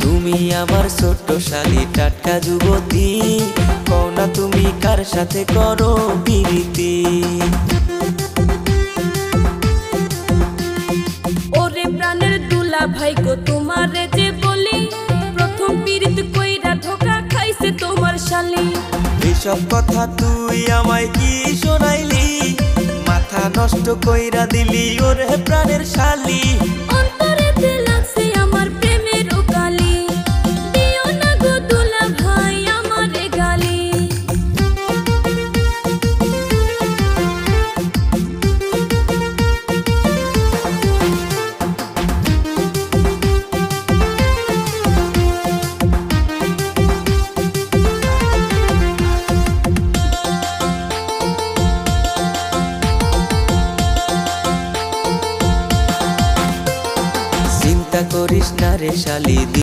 তুমি আমার ছোট্ট শালী টাটকা যুবতী, কও না তুমি কার সাথে করো প্রীতি। ওরে প্রাণের দুলা ভাই গো তোমারে যে বলি, প্রথম পীড়িত কইরা ধোকা খাইছে তোমার শালি। এসব কথা তুই আমায় কি শোনাইলি, মাথা নষ্ট কইরা দিলি ওরে প্রাণের শালী। অন্তরেতে লাগছে আমার প্রেমের কালি, দিও না গো দুলা ভাই আমারে গালি। চিন্তা করিস না রে শালী।